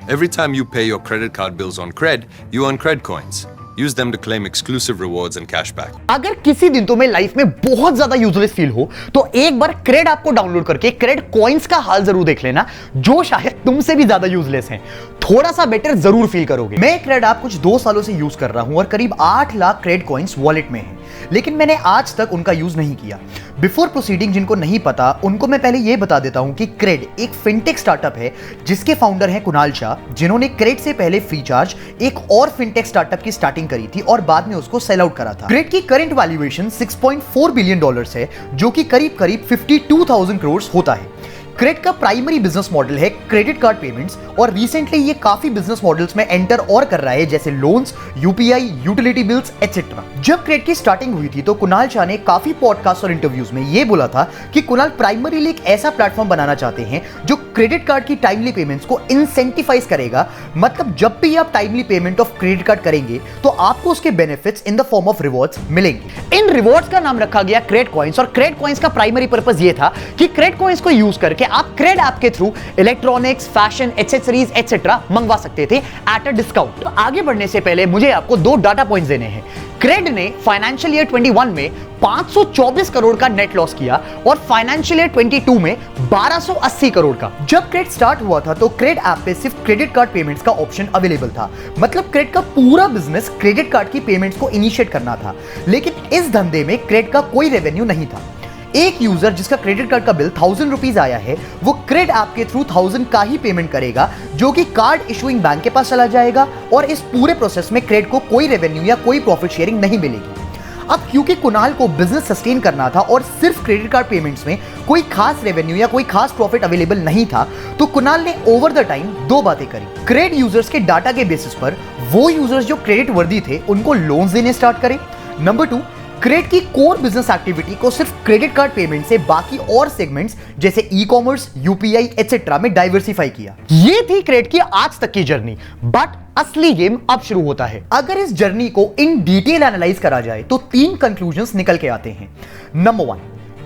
Every time you pay your credit card bills on Cred, you earn Cred coins. Use them to claim exclusive rewards and cashback. अगर किसी दिन तुम्हें life में बहुत ज्यादा useless feel हो तो एक बार क्रेड ऐप को डाउनलोड करके क्रेड कॉइन्स का हाल जरूर देख लेना, जो शायद तुमसे भी ज्यादा यूजलेस हैं। थोड़ा सा बेटर जरूर फील करोगे। मैं क्रेड ऐप कुछ 2 सालों से यूज कर रहा हूं और करीब 8 लाख क्रेड कॉइन्स वॉलेट में हैं, लेकिन मैंने आज तक उनका यूज नहीं किया। बिफोर प्रोसीडिंग, जिनको नहीं पता उनको मैं पहले यह बता देता हूं कि क्रेड एक फिनटेक स्टार्टअप है जिसके फाउंडर हैं कुणाल शाह, जिन्होंने क्रेड से पहले फ्रीचार्ज एक और फिनटेक स्टार्टअप की स्टार्टिंग करी थी और बाद में उसको सेल आउट करा था। क्रेड की करंट वैल्यूएशन $6.4 बिलियन है, जो कि करीब करीब 52,000 करोड़ होता है। क्रेड का प्राइमरी बिजनेस मॉडल है क्रेडिट कार्ड पेमेंट्स और रिसेंटली ये काफी बिजनेस मॉडल्स में एंटर और कर रहा है, जैसे loans, UPI, utility bills etcetera. जब क्रेड की स्टार्टिंग हुई थी तो कुणाल शाह ने काफी पॉडकास्ट और इंटरव्यूज में ये बोला था कि कुणाल प्राइमरीली एक ऐसा प्लेटफॉर्म बनाना चाहते हैं जो क्रेडिट कार्ड की टाइमली पेमेंट्स को इंसेंटिवाइज करेगा। मतलब जब भी आप timely payment of credit card करेंगे तो आपको उसके benefits in the form of rewards मिलेंगे। इन रिवॉर्ड्स का नाम रखा गया क्रेड कॉइन्स और क्रेड कॉइन्स का प्राइमरी पर्पस ये था कि क्रेड कॉइन्स को यूज करके आप क्रेड ऐप के through electronics, fashion, accessories etcetera मंगवा सकते थे एट अ डिस्काउंट। तो आगे बढ़ने से पहले मुझे आपको 2 डाटा पॉइंट्स देने हैं। क्रेड ने फाइनेंशियल ईयर 21 में 524 करोड़ का नेट लॉस किया और फाइनेंशियल ईयर 22 में 1280 करोड़ का। जब क्रेड स्टार्ट हुआ था तो क्रेड ऐप पे सिर्फ क्रेडिट कार्ड पेमेंट्स का ऑप्शन अवेलेबल था। मतलब क्रेड का पूरा बिजनेस क्रेडिट कार्ड की पेमेंट्स को इनिशिएट करना था, लेकिन इस धंधे में क्रेड का कोई रेवेन्यू नहीं था। एक यूजर जिसका क्रेडिट कार्ड का बिल 1000 रुपीज आया है, वो क्रेड ऐप के थ्रू 1000 का ही पेमेंट करेगा, जो कि कार्ड इशुइंग बैंक के पास चला जाएगा और इस पूरे प्रोसेस में क्रेड को कोई रेवेन्यू या कोई प्रॉफिट शेयरिंग नहीं मिलेगी। अब क्योंकि कुणाल को बिजनेस सस्टेन करना था और सिर्फ क्रेडिट कार्ड पेमेंट्स में कोई खास रेवेन्यू या कोई खास प्रॉफिट अवेलेबल नहीं था, तो कुणाल ने ओवर द टाइम 2 बातें करी। क्रेड यूजर्स के डाटा के बेसिस पर वो यूजर्स जो क्रेडिट वर्दी थे उनको लोन्स देने स्टार्ट करे। नंबर 2, क्रेड की कोर बिजनेस एक्टिविटी को सिर्फ क्रेडिट कार्ड पेमेंट से बाकी और सेगमेंट्स जैसे ई कॉमर्स, यूपीआई एटसेट्रा में डाइवर्सिफाई किया। ये थी क्रेड की आज तक की जर्नी, बट असली गेम अब शुरू होता है। अगर इस जर्नी को इन डिटेल एनालाइज करा जाए तो 3 कंक्लूजन्स निकल के आते हैं। नंबर 1,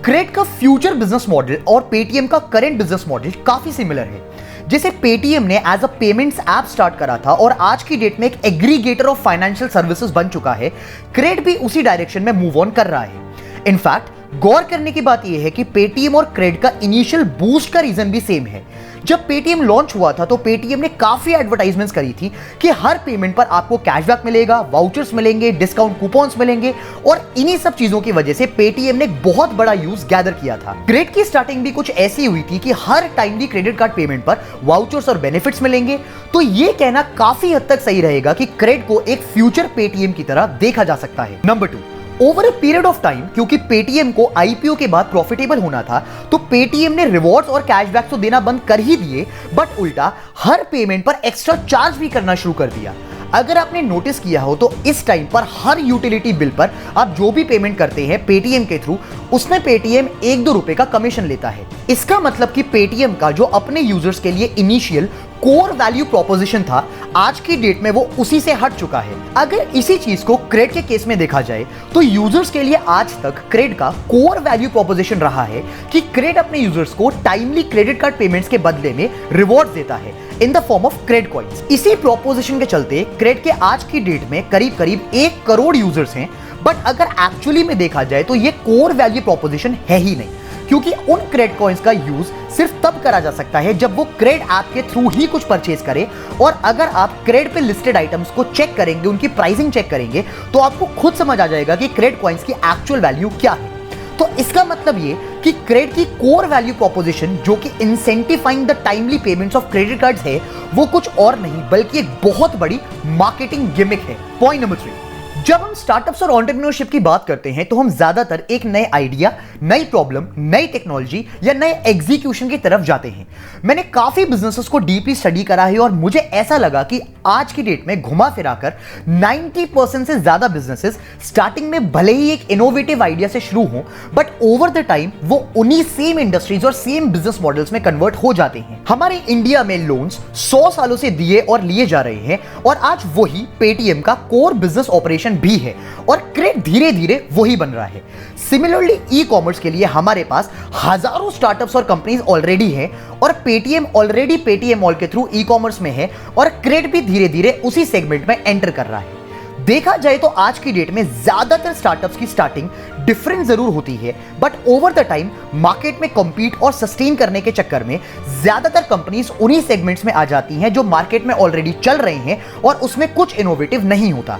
क्रेड का फ्यूचर बिजनेस मॉडल और पेटीएम का करंट बिजनेस मॉडल काफी सिमिलर है। जैसे पेटीएम ने as a payments app start करा था और आज की डेट में एक एग्रीगेटर ऑफ फाइनेंशियल सर्विसेज बन चुका है, क्रेड भी उसी डायरेक्शन में मूव ऑन कर रहा है। इनफैक्ट गौर करने की बात यह है कि पेटीएम और क्रेड का इनिशियल बूस्ट का रीजन भी सेम है। जब पेटीएम लॉन्च हुआ था तो पेटीएम ने काफी एडवर्टाइजमेंट्स करी थी कि हर पेमेंट पर आपको कैशबैक मिलेगा, वाउचर्स मिलेंगे, डिस्काउंट कूपन्स मिलेंगे, और इन्हीं सब चीजों की वजह से पेटीएम ने बहुत बड़ा यूज गैदर किया था। क्रेड की स्टार्टिंग भी कुछ ऐसी हुई थी कि हर टाइमली क्रेडिट कार्ड पेमेंट पर वाउचर्स और बेनिफिट्स मिलेंगे। तो ये कहना काफी हद तक सही रहेगा कि क्रेड को एक फ्यूचर पेटीएम की तरह देखा जा सकता है। Number 2, over a period of time, क्योंकि पेटीएम को आईपीओ के बाद प्रॉफिटेबल होना था, तो पेटीएम ने रिवॉर्ड्स और कैशबैक तो देना बंद कर ही दिए, बट उल्टा हर पेमेंट पर एक्स्ट्रा चार्ज भी करना शुरू कर दिया। अगर आपने नोटिस किया हो तो इस टाइम पर हर यूटिलिटी बिल पर आप जो भी पेमेंट करते हैं पेटीएम के थ्रू, उसमें पेटीएम 1-2 रुपए का कमीशन लेता है। इसका मतलब कि पेटीएम का जो अपने यूजर्स के लिए इनिशियल कोर वैल्यू प्रोपोजिशन था, आज की डेट में वो उसी से हट चुका है। अगर इसी चीज को क्रेड के केस में देखा जाए तो यूजर्स के लिए आज तक क्रेड का कोर वैल्यू प्रोपोजिशन रहा है कि क्रेड अपने यूजर्स को टाइमली क्रेडिट कार्ड पेमेंट्स के बदले में रिवॉर्ड देता है in the form of Cred coins. इसी प्रोपोजिशन के चलते क्रेड के आज की डेट में करीब करीब 1 करोड़ यूजर्स हैं, बट अगर एक्चुअली में देखा जाए तो ये कोर वैल्यू प्रोपोजिशन है ही नहीं, क्योंकि उन क्रेड कॉइन्स का यूज सिर्फ तब करा जा सकता है जब वो क्रेड ऐप के थ्रू ही कुछ परचेज करे। और अगर आप क्रेड पे लिस्टेड आइटम्स को चेक करेंगे, उनकी प्राइसिंग चेक करेंगे, तो आपको खुद समझ आ जाएगा कि क्रेड कॉइन्स की एक्चुअल वैल्यू क्या है। तो इसका मतलब ये कि क्रेड की कोर वैल्यू प्रोपोजिशन, जो कि incentivising the timely payments of credit cards है, वो कुछ और नहीं बल्कि एक बहुत बड़ी मार्केटिंग गिमिक है। पॉइंट नंबर 3, जब हम स्टार्टअप्स और एंटरप्रेन्योरशिप की बात करते हैं तो हम ज्यादातर एक नए आइडिया, नई प्रॉब्लम, नई टेक्नोलॉजी या नए एग्जीक्यूशन की तरफ जाते हैं। मैंने काफी बिजनेसेस को डीपली स्टडी करा है और मुझे ऐसा लगा कि आज की डेट में घुमा फिराकर 90% से ज्यादा बिजनेसेस स्टार्टिंग में भले ही एक इनोवेटिव आइडिया से शुरू हों, बट ओवर द टाइम वो उन्हीं सेम इंडस्ट्रीज और सेम बिजनेस मॉडल्स में कन्वर्ट हो जाते हैं। हमारे इंडिया में लोन्स 100 सालों से दिए और लिए जा रहे हैं और आज वही पेटीएम का कोर बिजनेस ऑपरेशन भी है और क्रेड धीरे धीरे वही बन रहा है। सिमिलरली ई कॉमर्स कॉमर्स के लिए हमारे पास हजारों स्टार्टअप्स और कंपनीज ऑलरेडी हैं और पेटीएम ऑलरेडी पेटीएम मॉल के थ्रू ई कॉमर्स में है और क्रेड भी धीरे धीरे उसी सेगमेंट में एंटर कर रहा है। देखा जाए तो आज की डेट में ज्यादातर स्टार्टअप्स की स्टार्टिंग डिफरेंट जरूर होती है, but over the time market में कॉम्पीट और सस्टेन करने के चक्कर में ज्यादातर कंपनीज उन्हीं सेगमेंट्स में आ जाती हैं जो मार्केट में ऑलरेडी चल रहे हैं और उसमें कुछ इनोवेटिव नहीं होता।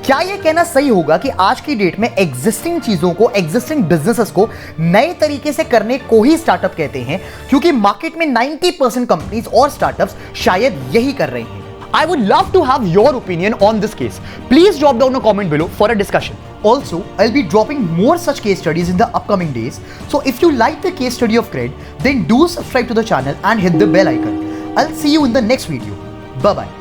क्या यह कहना सही होगा कि आज की डेट में एग्जिस्टिंग चीजों को, एग्जिस्टिंग बिजनेसेस को नए तरीके से करने को ही स्टार्टअप कहते हैं, क्योंकि मार्केट में 90% कंपनीज और स्टार्टअप्स शायद यही कर रहे हैं। I would love to have your opinion on this case. Please drop down a comment below for a discussion. Also, I'll be dropping more such case studies in the upcoming days. So if you like the case study of Cred, then do subscribe to the channel and hit the bell icon. I'll see you in the next video. Bye bye.